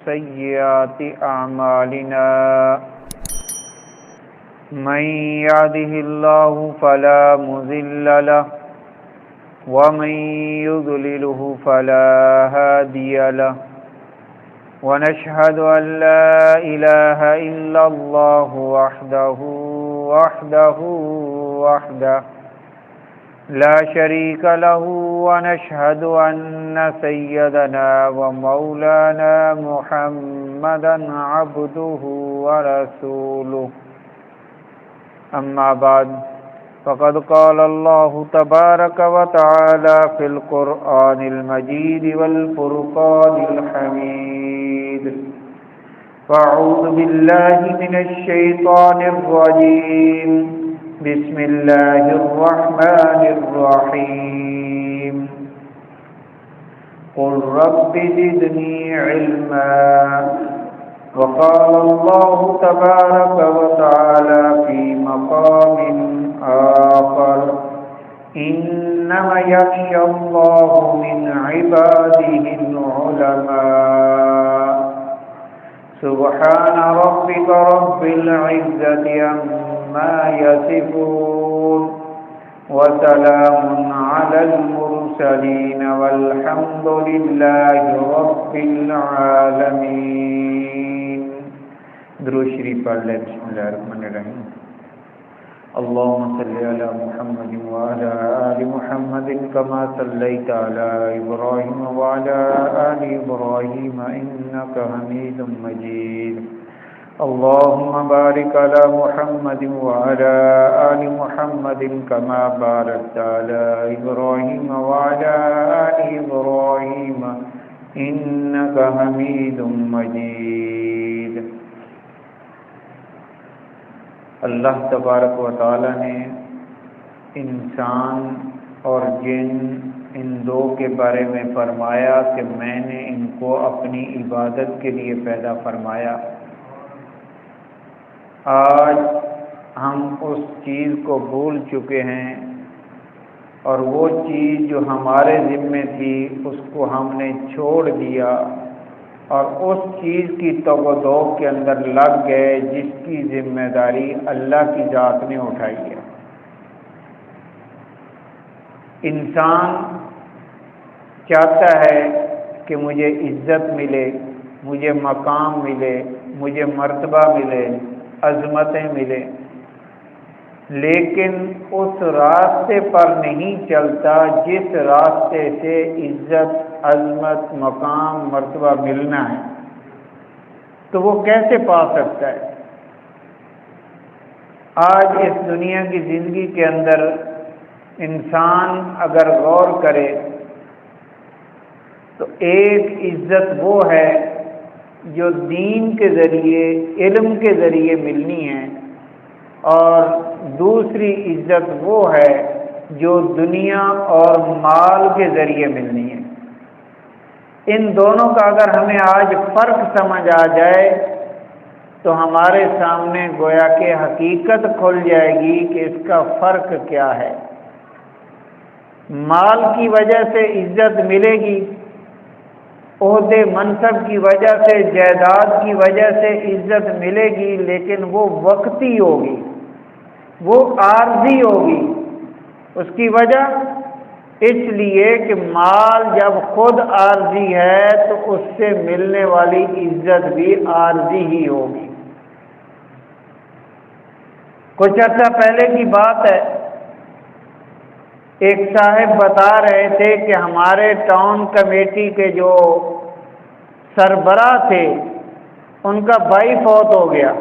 سيئات أعمالنا من يهده الله فلا مضل له ومن يضلله فلا هادي له ونشهد أن لا إله إلا الله وحده لا شريك له ونشهد أن سيدنا ومولانا محمدا عبده ورسوله أما بعد فقد قال الله تبارك وتعالى في القرآن المجيد والفرقان الحميد فأعوذ بالله من الشيطان الرجيم بسم الله الرحمن الرحيم قل رب زدني علما وقال الله تبارك وتعالى في مقام آخر إنما يخشى الله من عباده العلماء سبحان ربك رب العزة عما يصفون وسلام على المرسلين والحمد لله رب العالمين. درود شریف پڑھ لیں. بسم اللہ الرحمن الرحیم. اللهم صل على محمد وعلى آل محمد كما صليت على إبراهيم وعلى آل إبراهيم إنك حميد مجيد. اللهم بارك على محمد وعلى آل محمد كما باركت على إبراهيم وعلى آل إبراهيم إنك حميد مجيد. اللہ تبارک و تعالی نے انسان اور جن ان دو کے بارے میں فرمایا کہ میں نے ان کو اپنی عبادت کے لیے پیدا فرمایا. آج ہم اس چیز کو بھول چکے ہیں اور وہ چیز جو ہمارے ذمے تھی اس کو ہم نے چھوڑ دیا اور اس چیز کی توقع کے اندر لگ گئے جس کی ذمہ داری اللہ کی ذات نے اٹھائی ہے. انسان چاہتا ہے کہ مجھے عزت ملے، مجھے مقام ملے، مجھے مرتبہ ملے، عظمتیں ملے، لیکن اس راستے پر نہیں چلتا جس راستے سے عزت، عظمت، مقام، مرتبہ ملنا ہے. تو وہ کیسے پا سکتا ہے؟ آج اس دنیا کی زندگی کے اندر انسان اگر غور کرے تو ایک عزت وہ ہے جو دین کے ذریعے، علم کے ذریعے ملنی ہے، اور دوسری عزت وہ ہے جو دنیا اور مال کے ذریعے ملنی ہے. ان دونوں کا اگر ہمیں آج فرق سمجھ آ جائے تو ہمارے سامنے گویا کہ حقیقت کھل جائے گی کہ اس کا فرق کیا ہے. مال کی وجہ سے عزت ملے گی، عہدے منصب کی وجہ سے، جائیداد کی وجہ سے عزت ملے گی، لیکن وہ وقتی ہوگی، وہ عارضی ہوگی. اس کی وجہ اس لیے کہ مال جب خود عارضی ہے تو اس سے ملنے والی عزت بھی عارضی ہی ہوگی. کچھ عرصہ پہلے کی بات ہے، ایک صاحب بتا رہے تھے کہ ہمارے ٹاؤن کمیٹی کے جو سربراہ تھے ان کا بھائی فوت ہو گیا،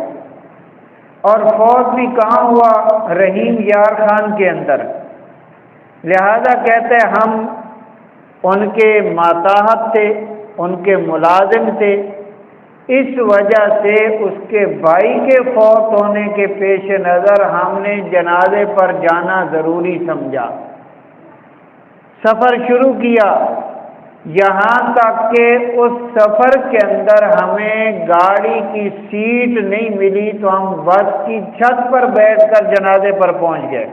اور فوت بھی کہاں ہوا؟ رحیم یار خان کے اندر. لہذا کہتے ہم ان کے ماتحت تھے، ان کے ملازم تھے، اس وجہ سے اس کے بھائی کے فوت ہونے کے پیش نظر ہم نے جنازے پر جانا ضروری سمجھا. سفر شروع کیا، یہاں تک کہ اس سفر کے اندر ہمیں گاڑی کی سیٹ نہیں ملی تو ہم بس کی چھت پر بیٹھ کر جنازے پر پہنچ گئے.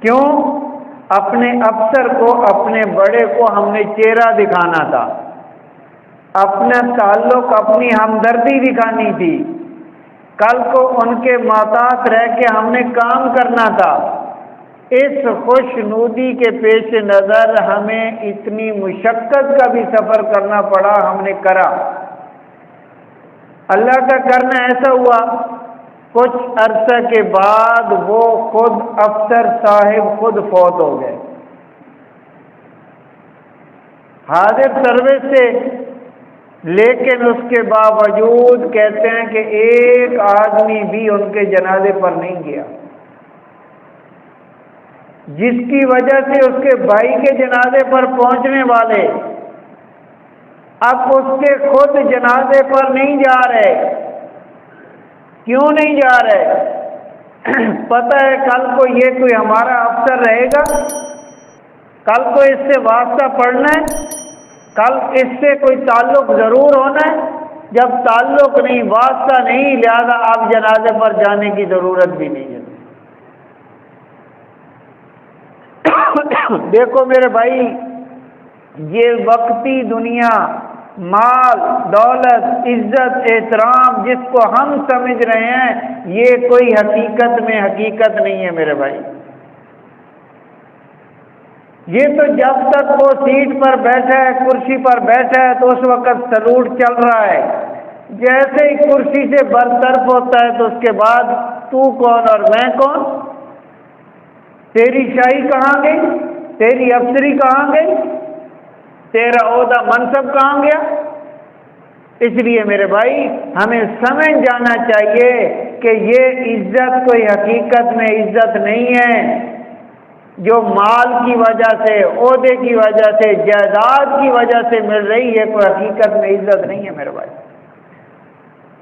کیوں؟ اپنے افسر کو، اپنے بڑے کو ہم نے چہرہ دکھانا تھا. اپنا تعلق، اپنی ہمدردی دکھانی تھی، کل کو ان کے محتاط رہ کے ہم نے کام کرنا تھا۔ اس خوشنودی کے پیش نظر ہمیں اتنی مشقت کا بھی سفر کرنا پڑا، ہم نے کرا۔ اللہ کا کرنا ایسا ہوا، کچھ عرصہ کے بعد وہ خود افسر صاحب خود فوت ہو گئے، حاضر سروس سے، لیکن اس کے باوجود کہتے ہیں کہ ایک آدمی بھی ان کے جنازے پر نہیں گیا، جس کی وجہ سے اس کے بھائی کے جنازے پر پہنچنے والے اب اس کے خود جنازے پر نہیں جا رہے۔ کیوں نہیں جا رہے؟ پتہ ہے کل کو یہ کوئی ہمارا افسر رہے گا، کل کو اس سے واسطہ پڑنا ہے، کل اس سے کوئی تعلق ضرور ہونا ہے۔ جب تعلق نہیں، واسطہ نہیں، لہذا آپ جنازے پر جانے کی ضرورت بھی نہیں ہے۔ دیکھو میرے بھائی، یہ وقتی دنیا، مال، دولت، عزت، احترام جس کو ہم سمجھ رہے ہیں، یہ کوئی حقیقت میں حقیقت نہیں ہے میرے بھائی۔ یہ تو جب تک وہ سیٹ پر بیٹھا ہے، کرسی پر بیٹھا ہے، تو اس وقت سلوٹ چل رہا ہے۔ جیسے ہی کرسی سے برطرف ہوتا ہے تو اس کے بعد تو کون اور میں کون، تیری شاہی کہاں گئی، تیری افسری کہاں گئی، تیرا عہدہ منصب کہاں گیا۔ اس لیے میرے بھائی ہمیں سمجھ جانا چاہیے کہ یہ عزت کوئی حقیقت میں عزت نہیں ہے جو مال کی وجہ سے، عہدے کی وجہ سے، جائیداد کی وجہ سے مل رہی ہے، کوئی حقیقت میں عزت نہیں ہے میرے بھائی۔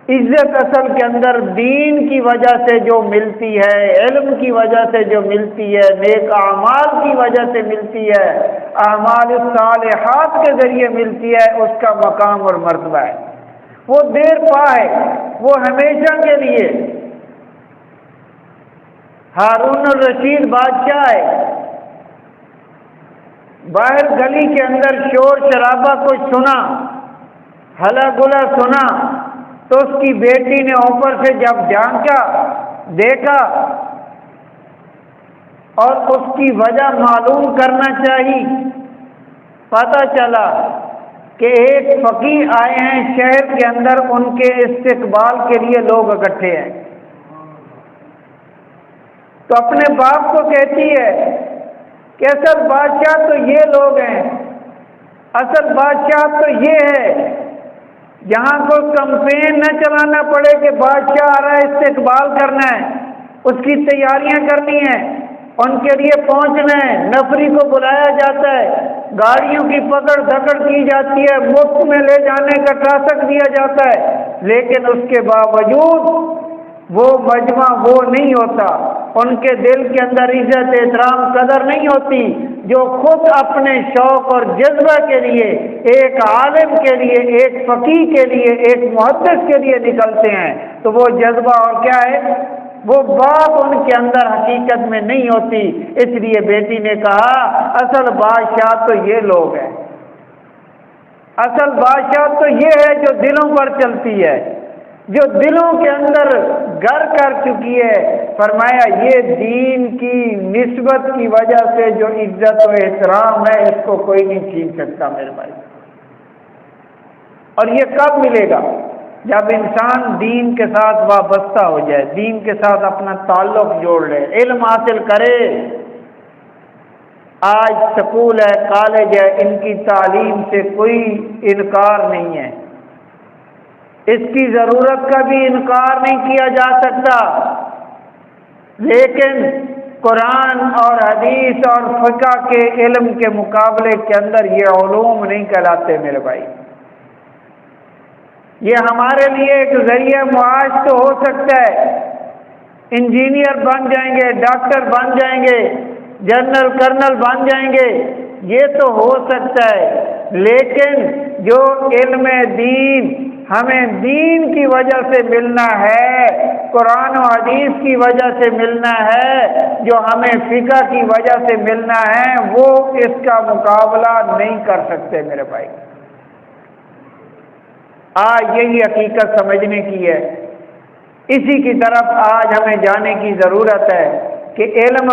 عزت اصل کے اندر دین کی وجہ سے جو ملتی ہے، علم کی وجہ سے جو ملتی ہے، نیک اعمال کی وجہ سے ملتی ہے، اعمال الصالحات کے ذریعے ملتی ہے، اس کا مقام اور مرتبہ ہے۔ وہ دیر پا ہے، وہ ہمیشہ کے لیے۔ ہارون الرشید بادشاہ ہے، باہر گلی کے اندر شور شرابہ کچھ سنا، ہلا گلا سنا، تو اس کی بیٹی نے اوپر سے جب جھانکا، دیکھا اور اس کی وجہ معلوم کرنا چاہی، پتہ چلا کہ ایک فقیر آئے ہیں شہر کے اندر، ان کے استقبال کے لیے لوگ اکٹھے ہیں۔ تو اپنے باپ کو کہتی ہے کہ اصل بادشاہ تو یہ لوگ ہیں، اصل بادشاہ تو یہ ہے، جہاں کوئی کمپین نہ چلانا پڑے کہ بادشاہ آ رہا ہے، استقبال کرنا ہے، اس کی تیاریاں کرنی ہیں، ان کے لیے پہنچنا ہے، نفری کو بلایا جاتا ہے، گاڑیوں کی پکڑ دھکڑ کی جاتی ہے، مفت میں لے جانے کا ٹاسک دیا جاتا ہے، لیکن اس کے باوجود وہ مجمع وہ نہیں ہوتا، ان کے دل کے اندر عزت احترام قدر نہیں ہوتی جو خود اپنے شوق اور جذبہ کے لیے، ایک عالم کے لیے، ایک فقیہ کے لیے، ایک محدث کے لیے نکلتے ہیں۔ تو وہ جذبہ اور کیا ہے، وہ بات ان کے اندر حقیقت میں نہیں ہوتی۔ اس لیے بیٹی نے کہا اصل بادشاہ تو یہ لوگ ہیں، اصل بادشاہ تو یہ ہے جو دلوں پر چلتی ہے، جو دلوں کے اندر گھر کر چکی ہے۔ فرمایا یہ دین کی نسبت کی وجہ سے جو عزت و احترام ہے، اس کو کوئی نہیں چھین سکتا میرے بھائی۔ اور یہ کب ملے گا؟ جب انسان دین کے ساتھ وابستہ ہو جائے، دین کے ساتھ اپنا تعلق جوڑ لے، علم حاصل کرے۔ آج سکول ہے، کالج ہے، ان کی تعلیم سے کوئی انکار نہیں ہے، اس کی ضرورت کا بھی انکار نہیں کیا جا سکتا، لیکن قرآن اور حدیث اور فقہ کے علم کے مقابلے کے اندر یہ علوم نہیں کہلاتے میرے بھائی۔ یہ ہمارے لیے ایک ذریعہ معاش تو ہو سکتا ہے، انجینئر بن جائیں گے، ڈاکٹر بن جائیں گے، جنرل کرنل بن جائیں گے، یہ تو ہو سکتا ہے، لیکن جو علم دین ہمیں دین کی وجہ سے ملنا ہے، قرآن و حدیث کی وجہ سے ملنا ہے، جو ہمیں فقہ کی وجہ سے ملنا ہے، وہ اس کا مقابلہ نہیں کر سکتے میرے بھائی۔ آج یہی حقیقت سمجھنے کی ہے، اسی کی طرف آج ہمیں جانے کی ضرورت ہے کہ علم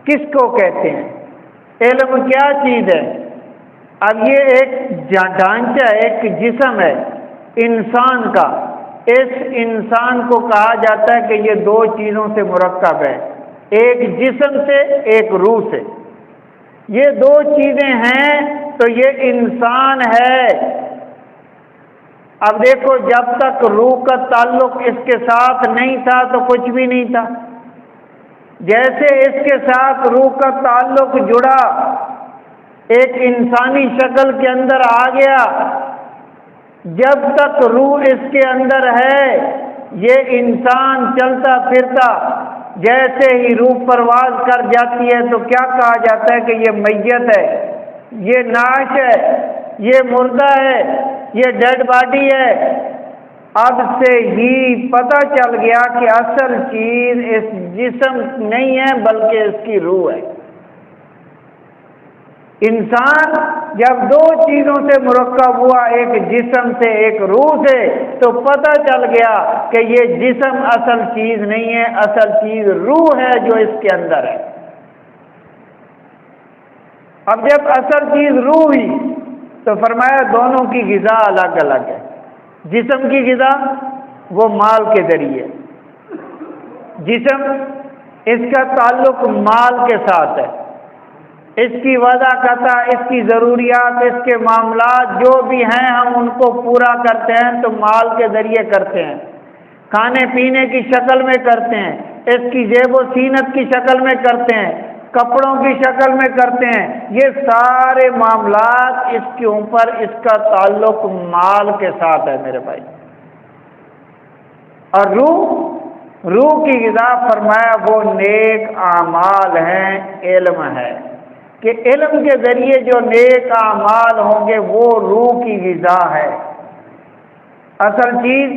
کس کو کہتے ہیں، علم کیا چیز ہے۔ اب یہ ایک ڈھانچہ، ایک جسم ہے انسان کا، اس انسان کو کہا جاتا ہے کہ یہ دو چیزوں سے مرکب ہے، ایک جسم سے ایک روح سے، یہ دو چیزیں ہیں تو یہ انسان ہے۔ اب دیکھو جب تک روح کا تعلق اس کے ساتھ نہیں تھا تو کچھ بھی نہیں تھا، جیسے اس کے ساتھ روح کا تعلق جڑا، ایک انسانی شکل کے اندر آ گیا، جب تک روح اس کے اندر ہے یہ انسان چلتا پھرتا، جیسے ہی روح پرواز کر جاتی ہے تو کیا کہا جاتا ہے کہ یہ میت ہے، یہ نعش ہے، یہ مردہ ہے، یہ ڈیڈ باڈی ہے۔ اب سے ہی پتہ چل گیا کہ اصل چیز اس جسم نہیں ہے بلکہ اس کی روح ہے۔ انسان جب دو چیزوں سے مرکب ہوا، ایک جسم سے ایک روح سے، تو پتہ چل گیا کہ یہ جسم اصل چیز نہیں ہے، اصل چیز روح ہے جو اس کے اندر ہے۔ اب جب اصل چیز روح ہی تو فرمایا دونوں کی غذا الگ الگ ہے۔ جسم کی غذا وہ مال کے ذریعے، جسم اس کا تعلق مال کے ساتھ ہے، اس کی وضع قطع، اس کی ضروریات، اس کے معاملات جو بھی ہیں ہم ان کو پورا کرتے ہیں تو مال کے ذریعے کرتے ہیں، کھانے پینے کی شکل میں کرتے ہیں، اس کی زیب و زینت کی شکل میں کرتے ہیں، کپڑوں کی شکل میں کرتے ہیں، یہ سارے معاملات اس کے اوپر اس کا تعلق مال کے ساتھ ہے میرے بھائی۔ اور روح کی غذا فرمایا وہ نیک اعمال ہیں، علم ہے کہ علم کے ذریعے جو نیک اعمال ہوں گے وہ روح کی غذا ہے، اصل چیز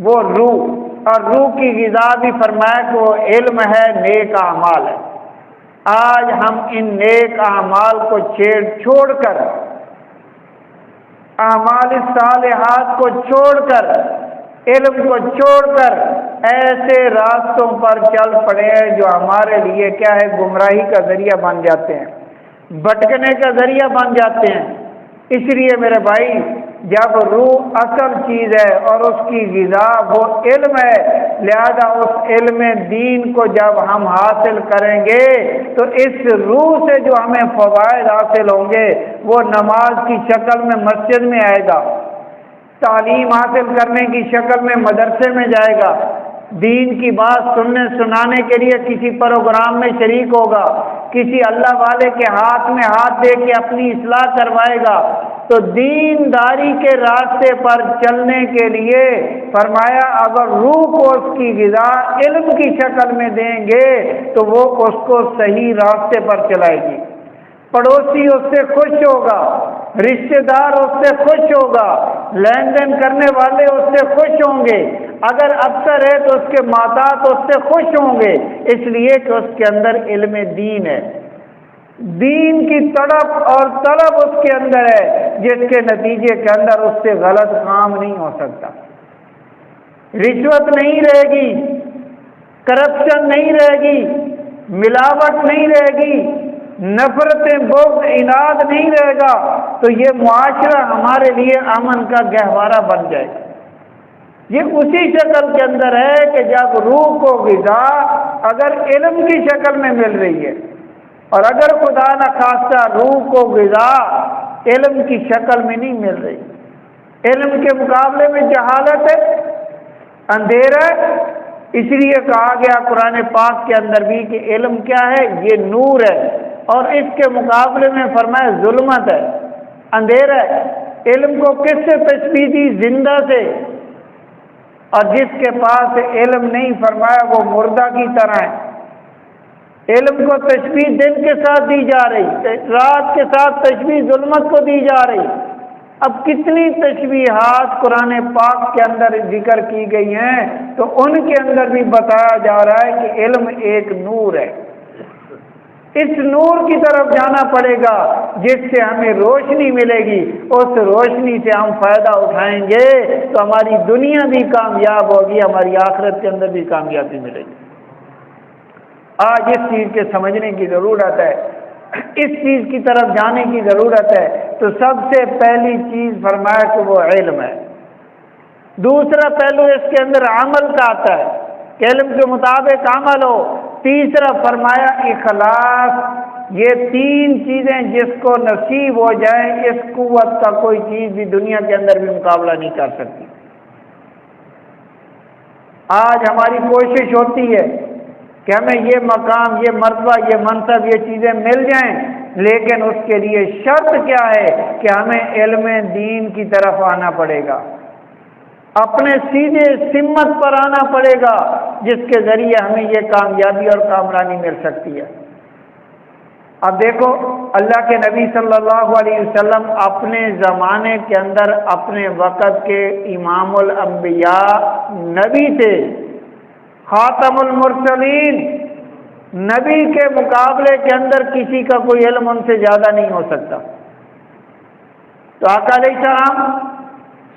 وہ روح، اور روح کی غذا بھی فرمایا کہ وہ علم ہے، نیک اعمال ہے۔ آج ہم ان نیک اعمال کو چھوڑ کر، اعمال صالحات کو چھوڑ کر، علم کو چھوڑ کر ایسے راستوں پر چل پڑے ہیں جو ہمارے لیے کیا ہے، گمراہی کا ذریعہ بن جاتے ہیں، بھٹکنے کا ذریعہ بن جاتے ہیں۔ اس لیے میرے بھائی جب روح اصل چیز ہے اور اس کی غذا وہ علم ہے، لہذا اس علم دین کو جب ہم حاصل کریں گے تو اس روح سے جو ہمیں فوائد حاصل ہوں گے وہ نماز کی شکل میں مسجد میں آئے گا، تعلیم حاصل کرنے کی شکل میں مدرسے میں جائے گا، دین کی بات سننے سنانے کے لیے کسی پروگرام میں شریک ہوگا، کسی اللہ والے کے ہاتھ میں ہاتھ دے کے اپنی اصلاح کروائے گا۔ تو دینداری کے راستے پر چلنے کے لیے فرمایا اگر روح کو اس کی غذا علم کی شکل میں دیں گے تو وہ اس کو صحیح راستے پر چلائے گی، پڑوسی اس سے خوش ہوگا، رشتہ دار اس سے خوش ہوگا، لین دین کرنے والے اس سے خوش ہوں گے، اگر افسر ہے تو اس کے ماتحت اس سے خوش ہوں گے، اس لیے کہ اس کے اندر علم دین ہے، دین کی تڑپ اور طلب اس کے اندر ہے، جس کے نتیجے کے اندر اس سے غلط کام نہیں ہو سکتا، رشوت نہیں رہے گی، کرپشن نہیں رہے گی، ملاوٹ نہیں رہے گی، نفرتیں بغض اناد نہیں رہے گا، تو یہ معاشرہ ہمارے لیے امن کا گہوارہ بن جائے گا۔ یہ اسی شکل کے اندر ہے کہ جب روح کو غذا اگر علم کی شکل میں مل رہی ہے، اور اگر خدا نخواستہ روح کو غذا علم کی شکل میں نہیں مل رہی، علم کے مقابلے میں جہالت ہے، اندھیرا ہے، اس لیے کہا گیا قرآن پاک کے اندر بھی کہ علم کیا ہے، یہ نور ہے، اور اس کے مقابلے میں فرمایا ظلمت ہے، اندھیرا ہے۔ علم کو کس سے تشبیہ دی؟ زندہ سے، اور جس کے پاس علم نہیں فرمایا وہ مردہ کی طرح ہے۔ علم کو تشبیہ دن کے ساتھ دی جا رہی، رات کے ساتھ تشبیہ ظلمت کو دی جا رہی۔ اب کتنی تشبیہات قرآن پاک کے اندر ذکر کی گئی ہیں تو ان کے اندر بھی بتایا جا رہا ہے کہ علم ایک نور ہے، اس نور کی طرف جانا پڑے گا جس سے ہمیں روشنی ملے گی، اس روشنی سے ہم فائدہ اٹھائیں گے تو ہماری دنیا بھی کامیاب ہوگی، ہماری آخرت کے اندر بھی کامیابی ملے گی۔ آج اس چیز کے سمجھنے کی ضرورت ہے، اس چیز کی طرف جانے کی ضرورت ہے۔ تو سب سے پہلی چیز فرمایا کہ وہ علم ہے۔ دوسرا پہلو اس کے اندر عمل کا آتا ہے کہ علم کے مطابق عمل ہو۔ تیسرا فرمایا اخلاص۔ یہ تین چیزیں جس کو نصیب ہو جائیں، اس قوت کا کوئی چیز بھی دنیا کے اندر بھی مقابلہ نہیں کر سکتی۔ آج ہماری کوشش ہوتی ہے کہ ہمیں یہ مقام، یہ مرتبہ، یہ منصب، یہ چیزیں مل جائیں، لیکن اس کے لیے شرط کیا ہے کہ ہمیں علم دین کی طرف آنا پڑے گا، اپنے سیدھے سمت پر آنا پڑے گا، جس کے ذریعے ہمیں یہ کامیابی اور کامرانی مل سکتی ہے۔ اب دیکھو، اللہ کے نبی صلی اللہ علیہ وسلم اپنے زمانے کے اندر اپنے وقت کے امام الانبیاء نبی تھے، خاتم المرسلین، نبی کے مقابلے کے اندر کسی کا کوئی علم ان سے زیادہ نہیں ہو سکتا۔ تو آقا علیہ السلام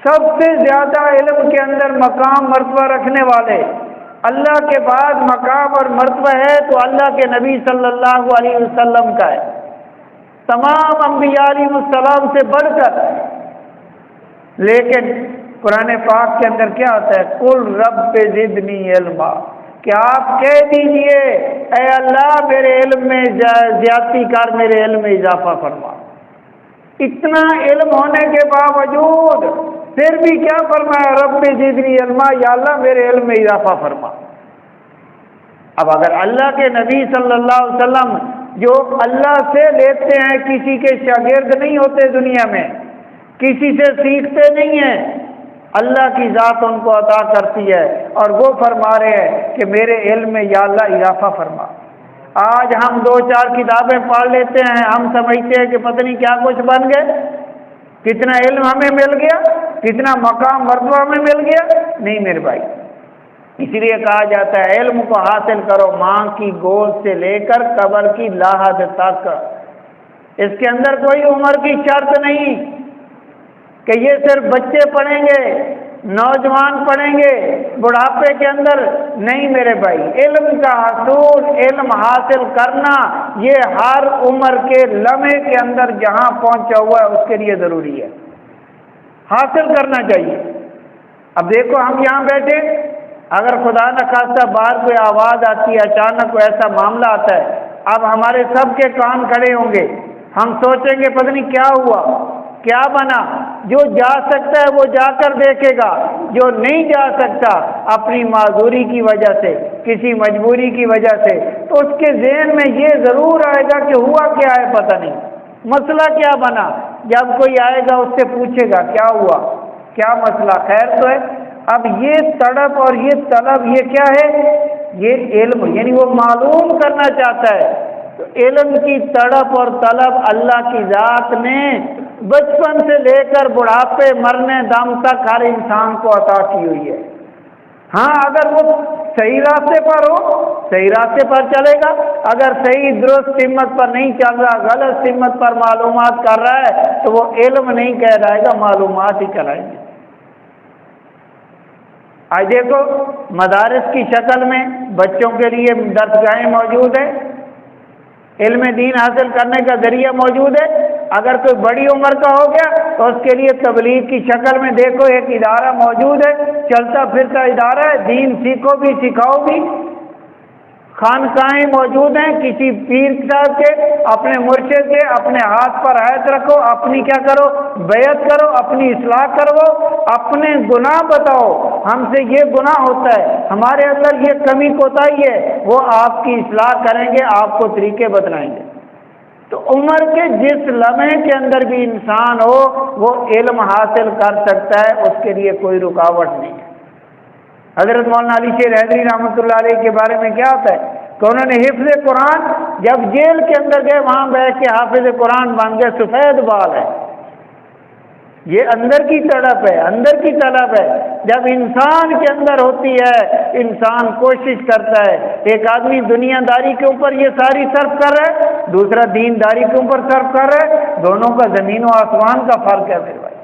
سب سے زیادہ علم کے اندر مقام مرتبہ رکھنے والے، اللہ کے بعد مقام اور مرتبہ ہے تو اللہ کے نبی صلی اللہ علیہ وسلم کا ہے، تمام انبیاء علیہ السلام سے بڑھ کر۔ لیکن قرآن پاک کے اندر کیا آتا ہے؟ قل رب زدنی علما، کہ آپ کہہ دیجئے اے اللہ میرے علم میں زیادتی کر، میرے علم میں اضافہ فرما۔ اتنا علم ہونے کے باوجود پھر بھی کیا فرمایا؟ رب زدنی علما، یا اللہ میرے علم میں اضافہ فرما۔ اب اگر اللہ کے نبی صلی اللہ علیہ وسلم جو اللہ سے لیتے ہیں، کسی کے شاگرد نہیں ہوتے دنیا میں، کسی سے سیکھتے نہیں ہیں، اللہ کی ذات ان کو عطا کرتی ہے اور وہ فرما رہے ہیں کہ میرے علم میں یا اللہ اضافہ فرما۔ آج ہم دو چار کتابیں پڑھ لیتے ہیں، ہم سمجھتے ہیں کہ پتہ نہیں کیا کچھ بن گئے، کتنا علم ہمیں مل گیا، کتنا مقام مرتبہ میں مل گیا۔ نہیں میرے بھائی، اس لیے کہا جاتا ہے علم کو حاصل کرو ماں کی گود سے لے کر قبر کی لاحد تک۔ اس کے اندر کوئی عمر کی شرط نہیں کہ یہ صرف بچے پڑھیں گے، نوجوان پڑھیں گے، بڑھاپے کے اندر نہیں میرے بھائی۔ علم کا حصول، علم حاصل کرنا، یہ ہر عمر کے لمحے کے اندر جہاں پہنچا ہوا ہے اس کے لیے ضروری ہے، حاصل کرنا چاہیے۔ اب دیکھو ہم یہاں بیٹھے، اگر خدا نہ خواستہ باہر کوئی آواز آتی ہے، اچانک کوئی ایسا معاملہ آتا ہے، اب ہمارے سب کے کان کھڑے ہوں گے، ہم سوچیں گے پتہ نہیں کیا ہوا، کیا بنا۔ جو جا سکتا ہے وہ جا کر دیکھے گا، جو نہیں جا سکتا اپنی معذوری کی وجہ سے، کسی مجبوری کی وجہ سے، تو اس کے ذہن میں یہ ضرور آئے گا کہ ہوا کیا ہے پتہ نہیں، مسئلہ کیا بنا۔ جب کوئی آئے گا اس سے پوچھے گا کیا ہوا، کیا مسئلہ، خیر تو ہے۔ اب یہ تڑپ اور یہ طلب، یہ کیا ہے؟ یہ علم، یعنی وہ معلوم کرنا چاہتا ہے۔ تو علم کی تڑپ اور طلب اللہ کی ذات نے بچپن سے لے کر بڑھاپے مرنے دم تک ہر انسان کو عطا کی ہوئی ہے۔ ہاں اگر وہ صحیح راستے پر ہو، صحیح راستے پر چلے گا، اگر صحیح درست سمت پر نہیں چل رہا، غلط سمت پر معلومات کر رہا ہے، تو وہ علم نہیں کہلائے گا، معلومات ہی کہلائیں گے۔ آج دیکھو مدارس کی شکل میں بچوں کے لیے درسگاہیں موجود ہیں، علم دین حاصل کرنے کا ذریعہ موجود ہے۔ اگر کوئی بڑی عمر کا ہو گیا تو اس کے لیے تبلیغ کی شکل میں دیکھو ایک ادارہ موجود ہے، چلتا پھرتا ادارہ ہے، دین سیکھو بھی سکھاؤ بھی۔ خانقاہیں موجود ہیں، کسی پیر صاحب کے، اپنے مرشد کے، اپنے ہاتھ پر آیت رکھو، اپنی کیا کرو، بیعت کرو، اپنی اصلاح کرو، اپنے گناہ بتاؤ، ہم سے یہ گناہ ہوتا ہے، ہمارے اندر یہ کمی کوتاہی ہے، وہ آپ کی اصلاح کریں گے، آپ کو طریقے بتلائیں گے۔ تو عمر کے جس لمحے کے اندر بھی انسان ہو وہ علم حاصل کر سکتا ہے، اس کے لیے کوئی رکاوٹ نہیں ہے۔ حضرت مولانا علی شیر حیدری رحمۃ اللہ علیہ کے بارے میں کیا ہوتا ہے کہ انہوں نے حفظ قرآن، جب جیل کے اندر گئے وہاں بیٹھ کے حافظ قرآن بن گئے، سفید بال ہے، یہ اندر کی تڑپ ہے، اندر کی طلب ہے۔ جب انسان کے اندر ہوتی ہے، انسان کوشش کرتا ہے۔ ایک آدمی دنیا داری کے اوپر یہ ساری صرف کر رہا ہے، دوسرا دین داری کے اوپر صرف کر رہا ہے، دونوں کا زمین و آسمان کا فرق ہے میرے بھائی۔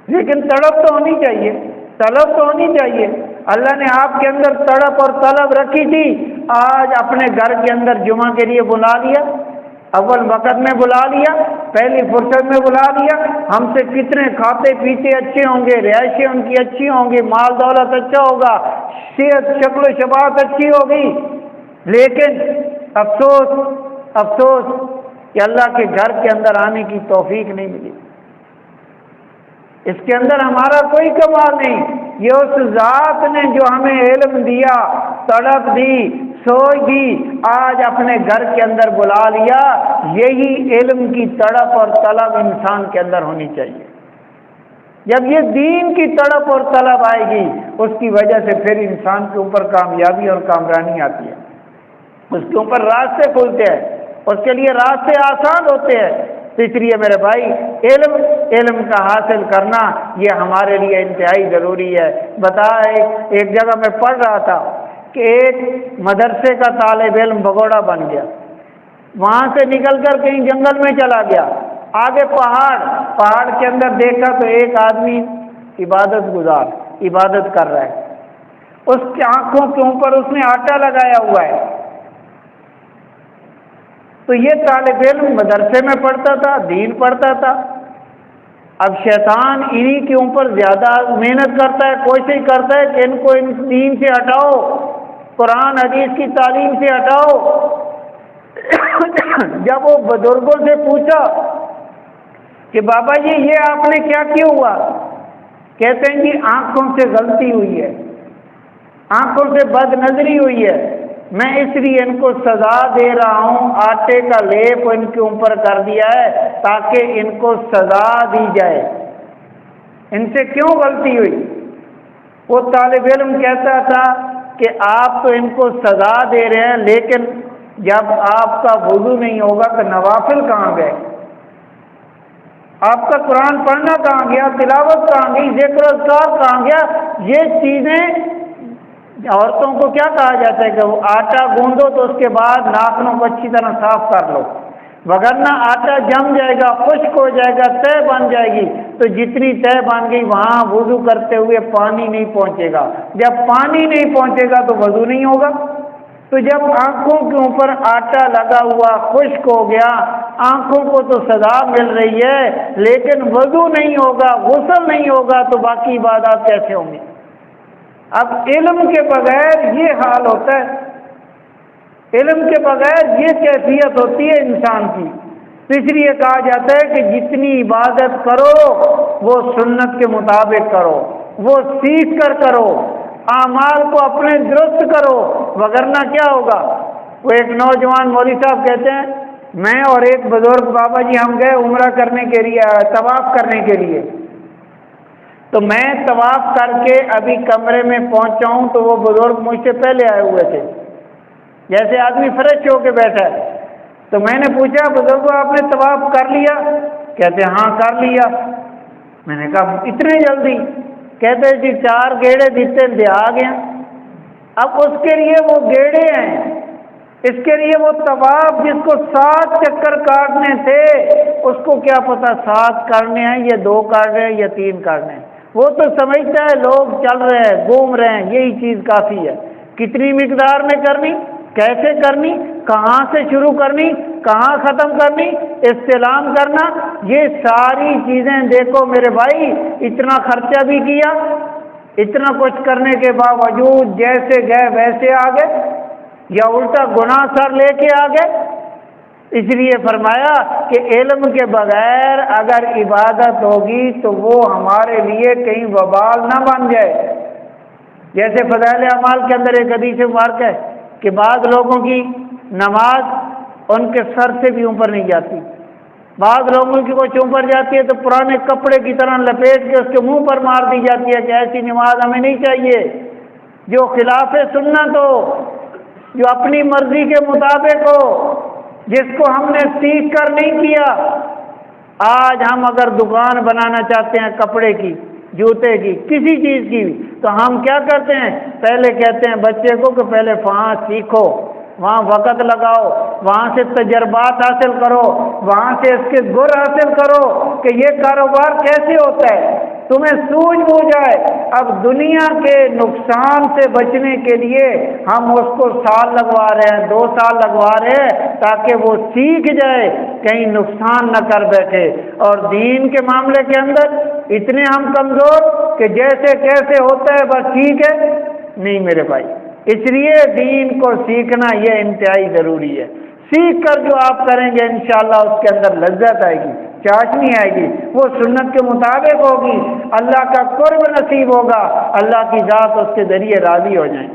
لیکن تڑپ تو ہونی چاہیے، طلب تو ہونی چاہیے۔ اللہ نے آپ کے اندر تڑپ اور طلب رکھی تھی، آج اپنے گھر کے اندر جمعہ کے لیے بلا لیا، اول وقت میں بلا لیا، پہلی فرصت میں بلا لیا۔ ہم سے کتنے کھاتے پیتے اچھے ہوں گے، رہائشیں ان کی اچھی ہوں گی، مال دولت اچھا ہوگا، صحت شکل و شباہت اچھی ہوگی، لیکن افسوس افسوس کہ اللہ کے گھر کے اندر آنے کی توفیق نہیں ملی۔ اس کے اندر ہمارا کوئی کمال نہیں، یہ اس ذات نے جو ہمیں علم دیا، طلب دی، سوچ دی، آج اپنے گھر کے اندر بلا لیا۔ یہی علم کی تڑپ اور طلب انسان کے اندر ہونی چاہیے۔ جب یہ دین کی تڑپ اور طلب آئے گی، اس کی وجہ سے پھر انسان کے اوپر کامیابی اور کامرانی آتی ہے، اس کے اوپر راستے کھلتے ہیں، اس کے لیے راستے آسان ہوتے ہیں۔ اس لیے میرے بھائی، علم کا حاصل کرنا یہ ہمارے لیے انتہائی ضروری ہے۔ ایک جگہ میں پڑھ رہا تھا کہ ایک مدرسے کا طالب علم بگوڑا بن گیا، وہاں سے نکل کر کہیں جنگل میں چلا گیا، آگے پہاڑ کے اندر دیکھا تو ایک آدمی عبادت کر رہا ہے، اس کی آنکھوں کے اوپر اس نے آٹا لگایا ہوا ہے۔ تو یہ طالب علم مدرسے میں پڑھتا تھا، دین پڑھتا تھا۔ اب شیطان انہی کے اوپر زیادہ محنت کرتا ہے، کوشش کرتا ہے کہ ان کو ان دین سے ہٹاؤ، قرآن حدیث کی تعلیم سے ہٹاؤ۔ جب وہ بزرگوں سے پوچھا کہ بابا جی یہ آپ نے کیا ہوا، کہتے ہیں جی آنکھوں سے غلطی ہوئی ہے، آنکھوں سے بد نظری ہوئی ہے، میں اس لیے ان کو سزا دے رہا ہوں، آٹے کا لیپ ان کے اوپر کر دیا ہے تاکہ ان کو سزا دی جائے۔ ان سے کیوں غلطی ہوئی؟ وہ طالب علم کہتا تھا کہ آپ تو ان کو سزا دے رہے ہیں، لیکن جب آپ کا وضو نہیں ہوگا تو نوافل کہاں گئے؟ آپ کا قرآن پڑھنا کہاں گیا؟ تلاوت کہاں گئی؟ ذکر و اذکار کہاں گیا؟ یہ چیزیں عورتوں کو کیا کہا جاتا ہے کہ وہ آٹا گوندو تو اس کے بعد ناخنوں کو اچھی طرح صاف کر لو، وگرنہ آٹا جم جائے گا، خشک ہو جائے گا، تہ بن جائے گی، تو جتنی تہ بن گئی وہاں وضو کرتے ہوئے پانی نہیں پہنچے گا، جب پانی نہیں پہنچے گا تو وضو نہیں ہوگا۔ تو جب آنکھوں کے اوپر آٹا لگا ہوا خشک ہو گیا، آنکھوں کو تو سزا مل رہی ہے، لیکن وضو نہیں ہوگا، غسل نہیں ہوگا، تو باقی عبادات کیسے ہوں گی؟ اب علم کے بغیر یہ حال ہوتا ہے، علم کے بغیر یہ کیفیت ہوتی ہے انسان کی۔ اس لیے کہا جاتا ہے کہ جتنی عبادت کرو وہ سنت کے مطابق کرو، وہ سیکھ کر کرو، اعمال کو اپنے درست کرو، وگرنہ کیا ہوگا؟ وہ ایک نوجوان مولوی صاحب کہتے ہیں، میں اور ایک بزرگ بابا جی ہم گئے عمرہ کرنے کے لیے، طواف کرنے کے لیے، تو میں طواف کر کے ابھی کمرے میں پہنچا ہوں تو وہ بزرگ مجھ سے پہلے آئے ہوئے تھے، جیسے آدمی فریش ہو کے بیٹھا ہے۔ تو میں نے پوچھا بزرگوں آپ نے طواف کر لیا؟ کہتے ہاں کر لیا۔ میں نے کہا اتنے جلدی؟ کہتے جی 4 گیڑے دیتے دے آ گیا۔ اب اس کے لیے وہ گیڑے ہیں، اس کے لیے وہ طواف جس کو 7 چکر کاٹنے تھے، اس کو کیا پتا 7 کرنے ہیں یا 2 کرنے ہیں یا 3 کرنے ہیں؟ وہ تو سمجھتا ہے لوگ چل رہے ہیں، گھوم رہے ہیں، یہی چیز کافی ہے۔ کتنی مقدار میں کرنی، کیسے کرنی، کہاں سے شروع کرنی، کہاں ختم کرنی، استلام کرنا، یہ ساری چیزیں دیکھو میرے بھائی، اتنا خرچہ بھی کیا، اتنا کچھ کرنے کے باوجود جیسے گئے ویسے آ گئے، یا الٹا گناہ سر لے کے آ گئے۔ اس لیے فرمایا کہ علم کے بغیر اگر عبادت ہوگی تو وہ ہمارے لیے کہیں وبال نہ بن جائے۔ جیسے فضائل اعمال کے اندر ایک حدیث مبارک ہے کہ بعض لوگوں کی نماز ان کے سر سے بھی اوپر نہیں جاتی، بعض لوگوں کی کچھ اوپر جاتی ہے تو پرانے کپڑے کی طرح لپیٹ کے اس کے منہ پر مار دی جاتی ہے کہ ایسی نماز ہمیں نہیں چاہیے، جو خلاف سنت ہو، جو اپنی مرضی کے مطابق ہو، جس کو ہم نے سیکھ کر نہیں کیا۔ آج ہم اگر دکان بنانا چاہتے ہیں کپڑے کی، جوتے کی، کسی چیز کی بھی، تو ہم کیا کرتے ہیں؟ پہلے کہتے ہیں بچے کو کہ پہلے وہاں سیکھو، وہاں وقت لگاؤ، وہاں سے تجربات حاصل کرو، وہاں سے اس کے گر حاصل کرو کہ یہ کاروبار کیسے ہوتا ہے، تمہیں سوجھ بوجھ آئے۔ اب دنیا کے نقصان سے بچنے کے لیے ہم اس کو سال لگوا رہے ہیں، 2 سال لگوا رہے ہیں تاکہ وہ سیکھ جائے، کہیں نقصان نہ کر بیٹھے۔ اور دین کے معاملے کے اندر اتنے ہم کمزور کہ جیسے کیسے ہوتا ہے بس ٹھیک ہے، نہیں میرے بھائی۔ اس لیے دین کو سیکھنا یہ انتہائی ضروری ہے۔ سیکھ کر جو آپ کریں گے انشاءاللہ اس کے اندر لذت آئے گی، چاشنی آئے گی، وہ سنت کے مطابق ہوگی، اللہ کا قرب نصیب ہوگا، اللہ کی ذات اس کے ذریعے راضی ہو جائیں۔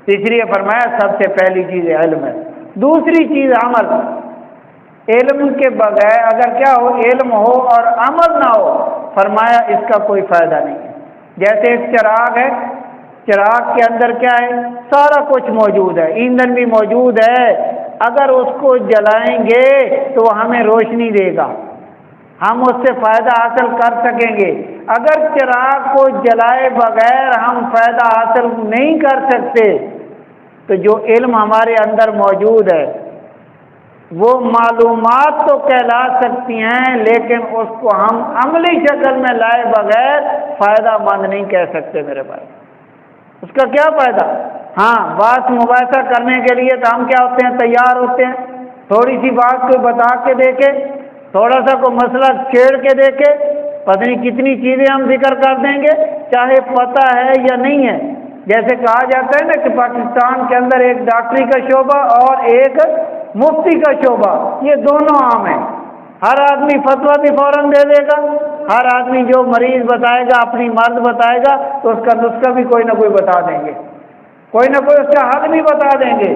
اس لیے فرمایا سب سے پہلی چیز علم ہے، دوسری چیز عمل۔ علم کے بغیر اگر کیا ہو، علم ہو اور عمل نہ ہو، فرمایا اس کا کوئی فائدہ نہیں ہے۔ جیسے ایک چراغ ہے، چراغ کے اندر کیا ہے؟ سارا کچھ موجود ہے، ایندھن بھی موجود ہے، اگر اس کو جلائیں گے تو وہ ہمیں روشنی دے گا، ہم اس سے فائدہ حاصل کر سکیں گے۔ اگر چراغ کو جلائے بغیر ہم فائدہ حاصل نہیں کر سکتے تو جو علم ہمارے اندر موجود ہے وہ معلومات تو کہلا سکتی ہیں، لیکن اس کو ہم عملی شکل میں لائے بغیر فائدہ مند نہیں کہہ سکتے میرے بھائی۔ اس کا کیا فائدہ؟ ہاں، بات مباحثہ کرنے کے لیے تو ہم کیا ہوتے ہیں؟ تیار ہوتے ہیں، تھوڑی سی بات کوئی بتا کے دیکھے، تھوڑا سا کوئی مسئلہ چھیڑ کے دیکھے، پتہ نہیں کتنی چیزیں ہم ذکر کر دیں گے، چاہے پتہ ہے یا نہیں ہے۔ جیسے کہا جاتا ہے نا کہ پاکستان کے اندر ایک ڈاکٹری کا شعبہ اور ایک مفتی کا شعبہ، یہ دونوں عام ہیں۔ ہر آدمی فتویٰ بھی فوراً دے دے گا، ہر آدمی جو مریض بتائے گا، اپنی مرض بتائے گا تو اس کا نسخہ بھی کوئی نہ کوئی بتا دیں گے، کوئی نہ کوئی اس کا حل بھی بتا دیں گے۔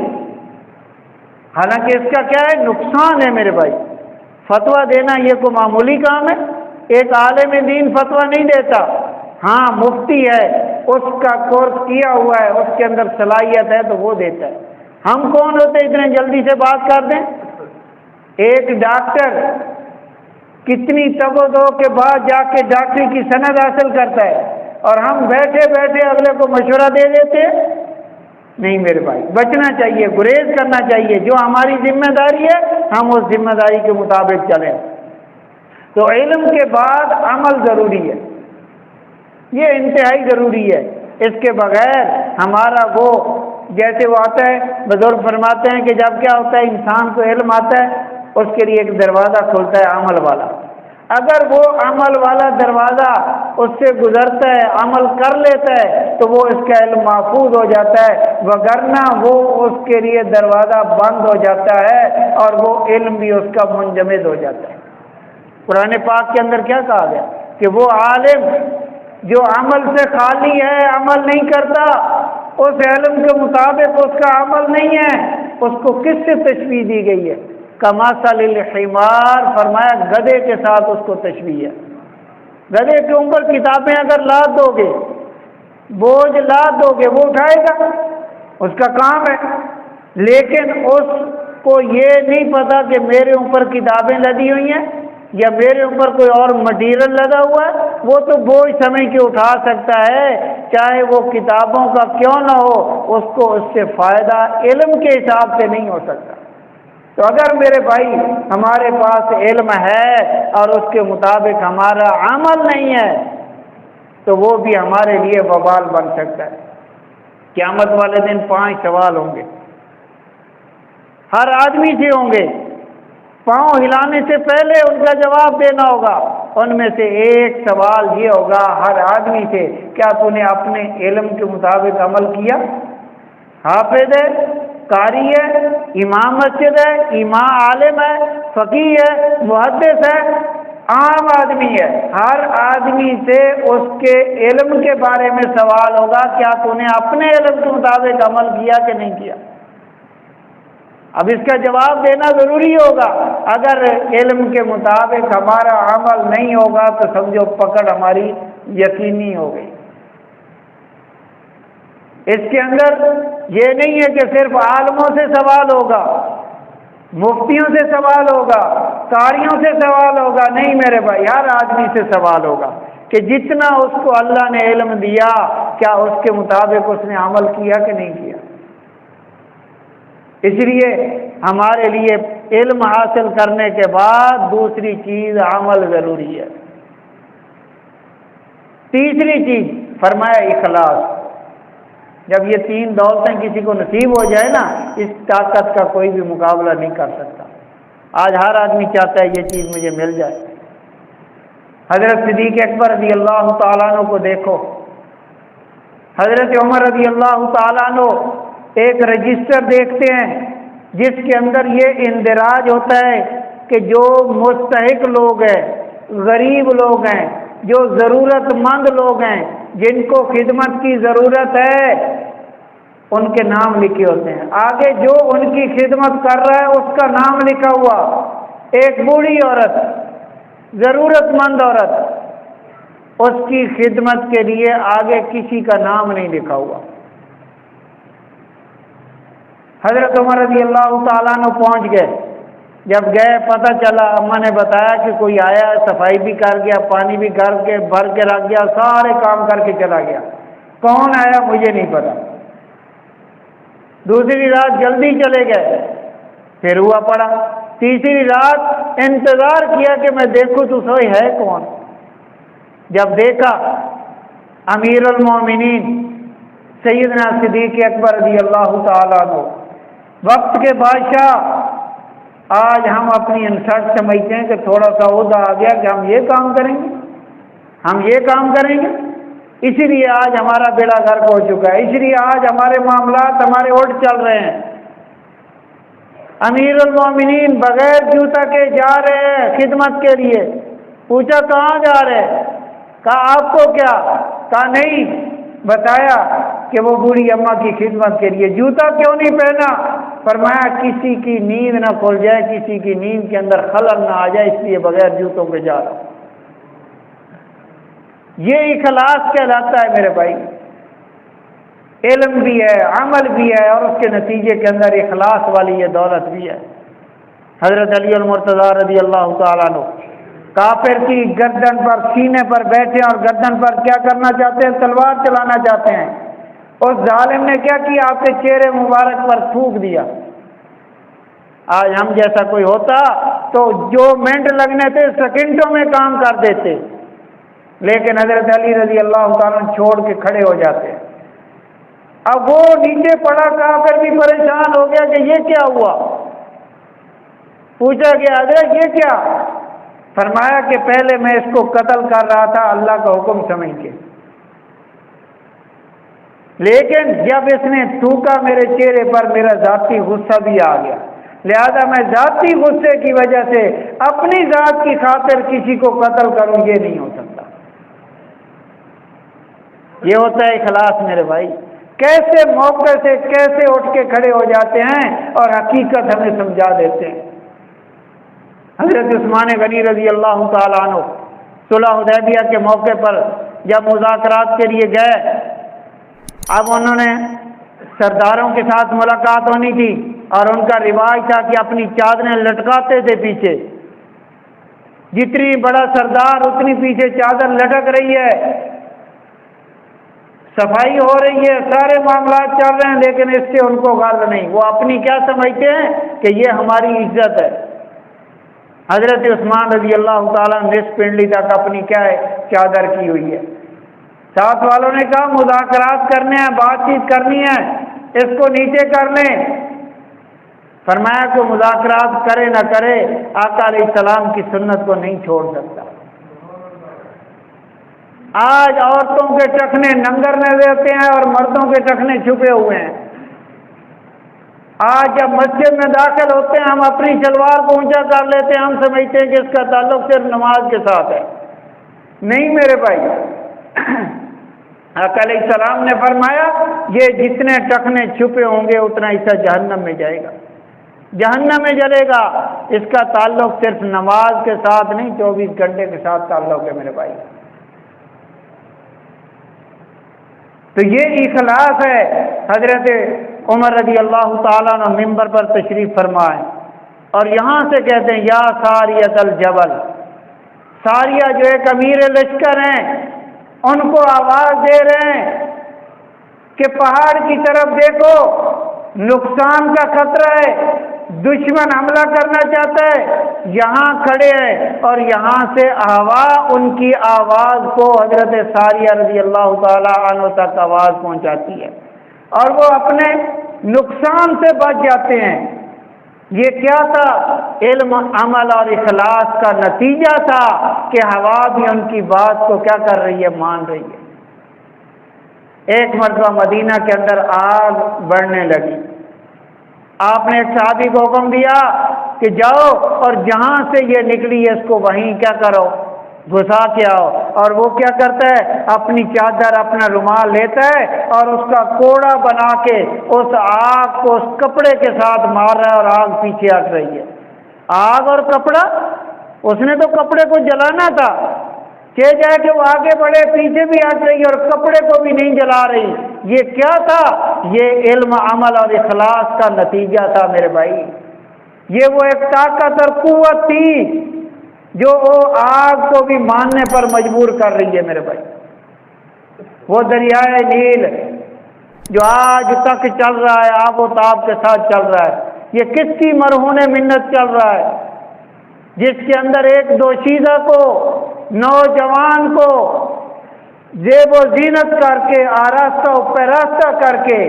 حالانکہ اس کا کیا ہے؟ نقصان ہے میرے بھائی۔ فتویٰ دینا یہ کوئی معمولی کام ہے؟ ایک عالم دین فتویٰ نہیں دیتا، ہاں مفتی ہے، اس کا کورس کیا ہوا ہے، اس کے اندر صلاحیت ہے تو وہ دیتا ہے۔ ہم کون ہوتے اتنے جلدی سے بات کر دیں؟ ایک ڈاکٹر کتنی تگ و دو کے بعد جا کے ڈاکٹری کی سند حاصل کرتا ہے، اور ہم بیٹھے بیٹھے اگلے کو مشورہ دے دیتے ہیں؟ نہیں میرے بھائی، بچنا چاہیے، گریز کرنا چاہیے، جو ہماری ذمہ داری ہے ہم اس ذمہ داری کے مطابق چلیں۔ تو علم کے بعد عمل ضروری ہے، یہ انتہائی ضروری ہے۔ اس کے بغیر ہمارا وہ جیسے وہ آتا ہے، بزرگ فرماتے ہیں کہ جب کیا ہوتا ہے انسان کو علم آتا ہے اس کے لیے ایک دروازہ کھلتا ہے عمل والا، اگر وہ عمل والا دروازہ اس سے گزرتا ہے، عمل کر لیتا ہے تو وہ اس کا علم محفوظ ہو جاتا ہے، وگرنہ وہ اس کے لیے دروازہ بند ہو جاتا ہے اور وہ علم بھی اس کا منجمد ہو جاتا ہے۔ قرآن پاک کے اندر کیا کہا گیا کہ وہ عالم جو عمل سے خالی ہے، عمل نہیں کرتا، اس علم کے مطابق اس کا عمل نہیں ہے، اس کو کس سے تشبیہ دی گئی ہے؟ کمثل الحمار، فرمایا گدھے کے ساتھ اس کو تشبیہ ہے۔ گدھے کے اوپر کتابیں اگر لاد دو گے، بوجھ لاد دو گے، وہ اٹھائے گا، اس کا کام ہے، لیکن اس کو یہ نہیں پتا کہ میرے اوپر کتابیں لدی ہوئی ہیں یا میرے اوپر کوئی اور مٹیریل لگا ہوا ہے، وہ تو بوجھ سمجھ کے اٹھا سکتا ہے، چاہے وہ کتابوں کا کیوں نہ ہو، اس کو اس سے فائدہ علم کے حساب سے نہیں ہو سکتا۔ تو اگر میرے بھائی ہمارے پاس علم ہے اور اس کے مطابق ہمارا عمل نہیں ہے تو وہ بھی ہمارے لیے وبال بن سکتا ہے۔ قیامت والے دن 5 سوال ہوں گے، ہر آدمی سے ہوں گے، پاؤں ہلانے سے پہلے ان کا جواب دینا ہوگا۔ ان میں سے ایک سوال یہ ہوگا ہر آدمی سے، کیا تو نے اپنے علم کے مطابق عمل کیا؟ حافظ ہے، قاری ہے، امام مسجد ہے، امام عالم ہے، فقیہ ہے، محدث ہے، عام آدمی ہے، ہر آدمی سے اس کے علم کے بارے میں سوال ہوگا، کیا تو نے اپنے علم کے مطابق عمل کیا کہ نہیں کیا؟ اب اس کا جواب دینا ضروری ہوگا۔ اگر علم کے مطابق ہمارا عمل نہیں ہوگا تو سمجھو پکڑ ہماری یقینی ہو گئی۔ اس کے اندر یہ نہیں ہے کہ صرف عالموں سے سوال ہوگا، مفتیوں سے سوال ہوگا، قاریوں سے سوال ہوگا، نہیں میرے بھائی، ہر آدمی سے سوال ہوگا کہ جتنا اس کو اللہ نے علم دیا کیا اس کے مطابق اس نے عمل کیا کہ نہیں کیا۔ اس لیے ہمارے لیے علم حاصل کرنے کے بعد دوسری چیز عمل ضروری ہے۔ تیسری چیز فرمایا اخلاص۔ جب یہ تین دولتیں کسی کو نصیب ہو جائے نا، اس طاقت کا کوئی بھی مقابلہ نہیں کر سکتا۔ آج ہر آدمی چاہتا ہے یہ چیز مجھے مل جائے۔ حضرت صدیق اکبر رضی اللہ تعالیٰ عنہ کو دیکھو، حضرت عمر رضی اللہ تعالیٰ عنہ ایک رجسٹر دیکھتے ہیں جس کے اندر یہ اندراج ہوتا ہے کہ جو مستحق لوگ ہیں، غریب لوگ ہیں، جو ضرورت مند لوگ ہیں، جن کو خدمت کی ضرورت ہے، ان کے نام لکھے ہوتے ہیں۔ آگے جو ان کی خدمت کر رہا ہے اس کا نام لکھا ہوا۔ ایک بوڑھی عورت، ضرورت مند عورت، اس کی خدمت کے لیے آگے کسی کا نام نہیں لکھا ہوا۔ حضرت عمر رضی اللہ تعالیٰ عنہ پہنچ گئے۔ جب گئے پتہ چلا، اماں نے بتایا کہ کوئی آیا، صفائی بھی کر گیا، پانی بھی بھر کے رکھ گیا، سارے کام کر کے چلا گیا۔ کون آیا مجھے نہیں پتا۔ دوسری رات جلدی چلے گئے، پھر ہوا پڑا۔ تیسری رات انتظار کیا کہ میں دیکھوں تو سوئی ہے کون۔ جب دیکھا، امیر المومنین سیدنا صدیق اکبر رضی اللہ تعالیٰ عنہ، وقت کے بادشاہ۔ آج ہم اپنی انسٹ سمجھتے ہیں کہ تھوڑا سا عہدہ آ گیا کہ ہم یہ کام کریں گے، ہم یہ کام کریں گے، اسی لیے آج ہمارا بیڑا غرق ہو چکا ہے، اسی لیے آج ہمارے معاملات ہمارے الٹ چل رہے ہیں۔ امیر المومنین بغیر جوتا کے جا رہے ہیں خدمت کے لیے۔ پوچھا کہاں جا رہے ہیں؟ کہا آپ کو کیا؟ کہا نہیں، بتایا کہ وہ بوڑھی اماں کی خدمت کے لیے۔ جوتا کیوں نہیں پہنا؟ فرمایا کسی کی نیند نہ کھل جائے، کسی کی نیند کے اندر خلل نہ آ جائے، اس لیے بغیر جوتوں کے جا رہا ہوں۔ یہ اخلاص کہلاتا ہے میرے بھائی۔ علم بھی ہے، عمل بھی ہے، اور اس کے نتیجے کے اندر اخلاص والی یہ دولت بھی ہے۔ حضرت علی المرتضیٰ رضی اللہ تعالیٰ عنہ کافر کی گردن پر، سینے پر بیٹھے اور گردن پر کیا کرنا چاہتے ہیں؟ تلوار چلانا چاہتے ہیں۔ اس ظالم نے کیا کیا؟ آپ کے چہرے مبارک پر تھوک دیا۔ آج ہم جیسا کوئی ہوتا تو جو منٹ لگنے تھے سیکنڈوں میں کام کر دیتے، لیکن حضرت علی رضی اللہ تعالیٰ چھوڑ کے کھڑے ہو جاتے۔ اب وہ نیچے پڑا کافر بھی پریشان ہو گیا کہ یہ کیا ہوا۔ پوچھا کہ حضرت یہ کیا؟ فرمایا کہ پہلے میں اس کو قتل کر رہا تھا اللہ کا حکم سمجھ کے، لیکن جب اس نے تھوکا میرے چہرے پر میرا ذاتی غصہ بھی آ گیا، لہذا میں ذاتی غصے کی وجہ سے اپنی ذات کی خاطر کسی کو قتل کروں، یہ نہیں ہو سکتا۔ یہ ہوتا ہے اخلاص میرے بھائی۔ کیسے موقع سے کیسے اٹھ کے کھڑے ہو جاتے ہیں اور حقیقت ہمیں سمجھا دیتے ہیں۔ حضرت عثمان غنی رضی اللہ تعالیٰ عنہ صلح حدیبیہ کے موقع پر جب مذاکرات کے لیے گئے، اب انہوں نے سرداروں کے ساتھ ملاقات ہونی تھی اور ان کا رواج تھا کہ اپنی چادریں لٹکاتے تھے پیچھے، جتنی بڑا سردار اتنی پیچھے چادر لٹک رہی ہے، صفائی ہو رہی ہے، سارے معاملات چل رہے ہیں، لیکن اس سے ان کو غرض نہیں۔ وہ اپنی کیا سمجھتے ہیں کہ یہ ہماری عزت ہے۔ حضرت عثمان رضی اللہ تعالیٰ نصف پنڈلی تک اپنی کیا ہے چادر کی ہوئی ہے۔ ساتھ والوں نے کہا مذاکرات کرنے ہیں، بات چیت کرنی ہے، اس کو نیچے کر لیں۔ فرمایا کہ مذاکرات کرے نہ کرے آقا علیہ السلام کی سنت کو نہیں چھوڑ سکتا۔ آج عورتوں کے ٹخنے ننگر نظر آتے ہیں اور مردوں کے ٹخنے چھپے ہوئے ہیں۔ آج جب مسجد میں داخل ہوتے ہیں ہم اپنی شلوار کو اونچا کر لیتے ہیں، ہم سمجھتے ہیں کہ اس کا تعلق صرف نماز کے ساتھ ہے۔ نہیں میرے بھائی، آقا علیہ السلام نے فرمایا یہ جتنے ٹخنے چھپے ہوں گے اتنا حصہ جہنم میں جائے گا، جہنم میں جلے گا۔ اس کا تعلق صرف نماز کے ساتھ نہیں، 24 گھنٹے کے ساتھ تعلق ہے میرے بھائی۔ تو یہ اخلاص ہے۔ حضرت عمر رضی اللہ تعالیٰ عنہ ممبر پر تشریف فرمائے، اور یہاں سے کہتے ہیں یا ساریۃ الجبل، ساریہ جو ایک امیر لشکر ہیں ان کو آواز دے رہے ہیں کہ پہاڑ کی طرف دیکھو، نقصان کا خطرہ ہے، دشمن حملہ کرنا چاہتا ہے، یہاں کھڑے ہیں۔ اور یہاں سے ہوا ان کی آواز کو حضرت ساریہ رضی اللہ تعالی عنہ تک آواز پہنچاتی ہے اور وہ اپنے نقصان سے بچ جاتے ہیں۔ یہ کیا تھا؟ علم، عمل اور اخلاص کا نتیجہ تھا کہ ہوا بھی ان کی بات کو کیا کر رہی ہے؟ مان رہی ہے۔ ایک مرتبہ مدینہ کے اندر آگ بڑھنے لگی، آپ نے ایک صحابی کو حکم دیا کہ جاؤ اور جہاں سے یہ نکلی ہے اس کو وہیں کیا کرو؟ گھسا کے آؤ۔ اور وہ کیا کرتا ہے؟ اپنی چادر، اپنا رومال لیتا ہے اور اس کا کوڑا بنا کے اس آگ کو اس کپڑے کے ساتھ مار رہا ہے اور آگ پیچھے ہٹ رہی ہے۔ آگ اور کپڑا، اس نے تو کپڑے کو جلانا تھا کہ جائے کہ وہ آگے بڑھے، پیچھے بھی ہٹ رہی اور کپڑے کو بھی نہیں جلا رہی۔ یہ کیا تھا؟ یہ علم، عمل اور اخلاص کا نتیجہ تھا میرے بھائی۔ یہ وہ ایک طاقت اور قوت تھی جو وہ آگ کو بھی ماننے پر مجبور کر رہی ہے میرے بھائی۔ وہ دریائے نیل جو آج تک چل رہا ہے، آب و تاب کے ساتھ چل رہا ہے، یہ کس کی مرہون منت چل رہا ہے؟ جس کے اندر ایک دوشیزہ کو، نوجوان کو زیب و زینت کر کے، آراستہ و پیراستہ کر کے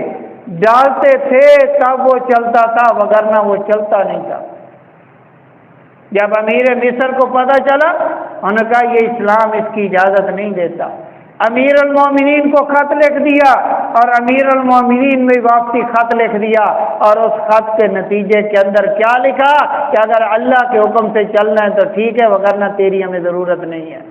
ڈالتے تھے تب وہ چلتا تھا، وگرنہ وہ چلتا نہیں تھا۔ جب امیر مصر کو پتہ چلا، انہوں نے کہا یہ اسلام اس کی اجازت نہیں دیتا۔ امیر المومنین کو خط لکھ دیا اور امیر المومنین میں واپسی خط لکھ دیا، اور اس خط کے نتیجے کے اندر کیا لکھا کہ اگر اللہ کے حکم سے چلنا ہے تو ٹھیک ہے، وگرنہ تیری ہمیں ضرورت نہیں ہے۔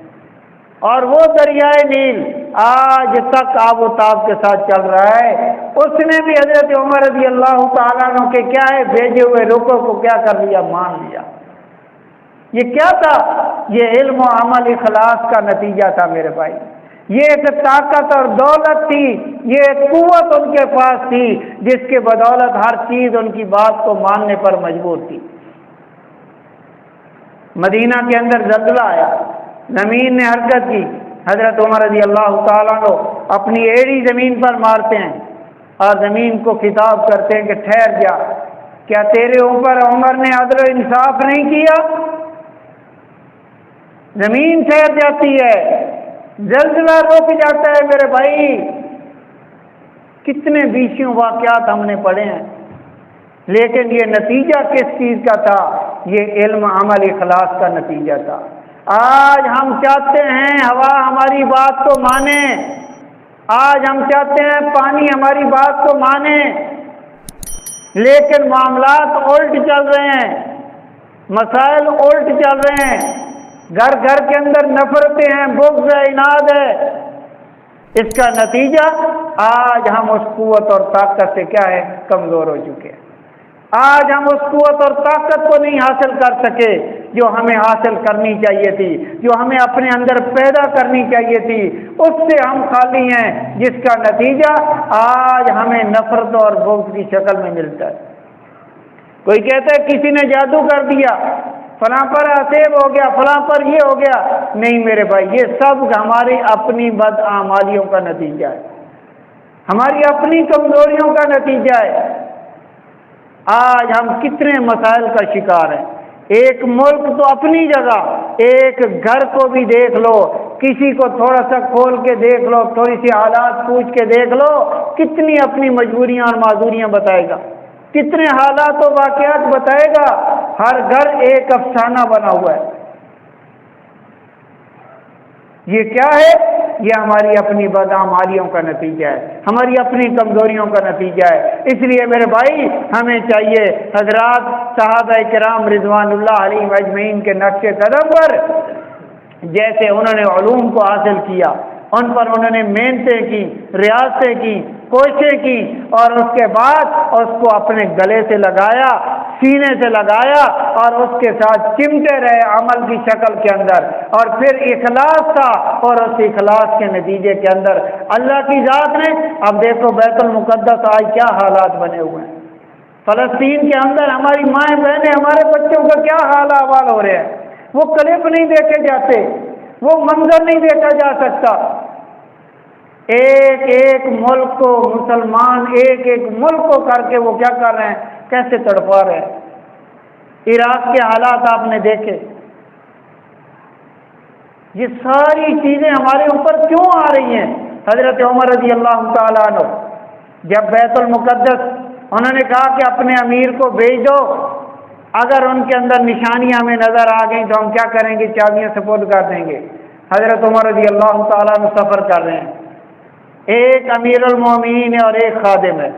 اور وہ دریائے نیل آج تک آب و تاب کے ساتھ چل رہا ہے۔ اس نے بھی حضرت عمر رضی اللہ تعالیٰ عنہ کے کیا ہے بھیجے ہوئے رخوں کو کیا کر لیا؟ مان لیا۔ یہ کیا تھا؟ یہ علم و عمل اخلاص کا نتیجہ تھا میرے بھائی۔ یہ ایک طاقت اور دولت تھی، یہ ایک قوت ان کے پاس تھی جس کے بدولت ہر چیز ان کی بات کو ماننے پر مجبور تھی۔ مدینہ کے اندر زلزلہ آیا، زمین نے حرکت کی، حضرت عمر رضی اللہ تعالیٰ عنہ اپنی ایڑی زمین پر مارتے ہیں اور زمین کو خطاب کرتے ہیں کہ ٹھہر جا، کیا تیرے اوپر عمر نے عدل و انصاف نہیں کیا؟ زمین ٹھہر جاتی ہے، زلزلہ رک جاتا ہے میرے بھائی۔ کتنے بیشیوں واقعات ہم نے پڑھے ہیں، لیکن یہ نتیجہ کس چیز کا تھا؟ یہ علم، عمل، اخلاص کا نتیجہ تھا۔ آج ہم چاہتے ہیں ہوا ہماری بات کو مانے، آج ہم چاہتے ہیں پانی ہماری بات کو مانے، لیکن معاملات الٹ چل رہے ہیں، مسائل الٹ چل رہے ہیں، گھر گھر کے اندر نفرتیں ہیں، بغض ہے، عناد ہے۔ اس کا نتیجہ آج ہم اس قوت اور طاقت سے کیا ہے؟ کمزور ہو چکے ہیں۔ آج ہم اس قوت اور طاقت کو نہیں حاصل کر سکے جو ہمیں حاصل کرنی چاہیے تھی، جو ہمیں اپنے اندر پیدا کرنی چاہیے تھی، اس سے ہم خالی ہیں، جس کا نتیجہ آج ہمیں نفرت اور بغض کی شکل میں ملتا ہے۔ کوئی کہتا ہے کسی نے جادو کر دیا، فلاں پر عصیب ہو گیا، فلاں پر یہ ہو گیا۔ نہیں میرے بھائی، یہ سب ہماری اپنی بدعمالیوں کا نتیجہ ہے، ہماری اپنی کمزوریوں کا نتیجہ ہے۔ آج ہم کتنے مسائل کا شکار ہیں۔ ایک ملک تو اپنی جگہ، ایک گھر کو بھی دیکھ لو، کسی کو تھوڑا سا کھول کے دیکھ لو، تھوڑی سی حالات پوچھ کے دیکھ لو، کتنی اپنی مجبوریاں اور معذوریاں بتائے گا، کتنے حالات و واقعات بتائے گا۔ ہر گھر ایک افسانہ بنا ہوا ہے۔ یہ کیا ہے؟ یہ ہماری اپنی بدعمالیوں کا نتیجہ ہے، ہماری اپنی کمزوریوں کا نتیجہ ہے۔ اس لیے میرے بھائی ہمیں چاہیے حضرات صحابہ کرام رضوان اللہ علیہم اجمعین کے نقش قدم پر جیسے انہوں نے علوم کو حاصل کیا، ان پر انہوں نے محنتیں کی، ریاضتیں کی، کوششیں کی، اور اس کے بعد اس کو اپنے گلے سے لگایا، سینے سے لگایا، اور اس کے ساتھ چمٹے رہے عمل کی شکل کے اندر، اور پھر اخلاص تھا، اور اس اخلاص کے نتیجے کے اندر اللہ کی ذات نے، اب دیکھو بیت المقدس آج کیا حالات بنے ہوئے ہیں، فلسطین کے اندر ہماری مائیں بہنیں، ہمارے بچوں کا کیا حال احوال ہو رہے ہیں، وہ کلپ نہیں دیکھے جاتے، وہ منظر نہیں دیکھا جا سکتا۔ ایک ایک ملک کو مسلمان ایک ایک ملک کو کر کے وہ کیا کر رہے ہیں، کیسے تڑپا رہے ہیں۔ عراق کے حالات آپ نے دیکھے۔ یہ ساری چیزیں ہمارے اوپر کیوں آ رہی ہیں؟ حضرت عمر رضی اللہ تعالیٰ عنہ جب بیت المقدس انہوں نے کہا کہ اپنے امیر کو بھیج دو، اگر ان کے اندر نشانیاں ہمیں نظر آ گئیں تو ہم کیا کریں گے، چابیاں سپرد کر دیں گے۔ حضرت عمر رضی اللہ تعالیٰ عنہ سفر کر رہے ہیں، ایک امیر المومنین ہے اور ایک خادم ہے،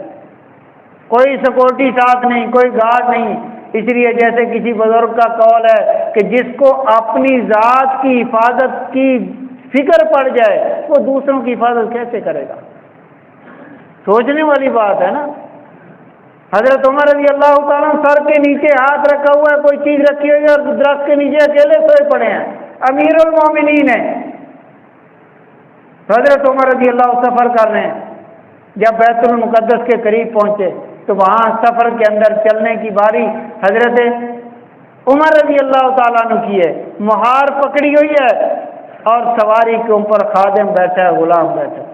کوئی سیکورٹی ساتھ نہیں، کوئی گارڈ نہیں۔ اس لیے جیسے کسی بزرگ کا قول ہے کہ جس کو اپنی ذات کی حفاظت کی فکر پڑ جائے وہ دوسروں کی حفاظت کیسے کرے گا؟ سوچنے والی بات ہے نا۔ حضرت عمر رضی اللہ تعالیٰ سر کے نیچے ہاتھ رکھا ہوا ہے، کوئی چیز رکھی ہوئی ہے اور درخت کے نیچے اکیلے سوئے پڑے ہیں، امیر المومنین ہیں۔ حضرت عمر رضی اللہ سفر کر رہے ہیں، جب بیت المقدس کے قریب پہنچے تو وہاں سفر کے اندر چلنے کی باری حضرت عمر رضی اللہ تعالیٰ عنہ کی ہے۔ مہار پکڑی ہوئی ہے اور سواری کے اوپر خادم بیٹھا ہے، غلام بیٹھا ہے۔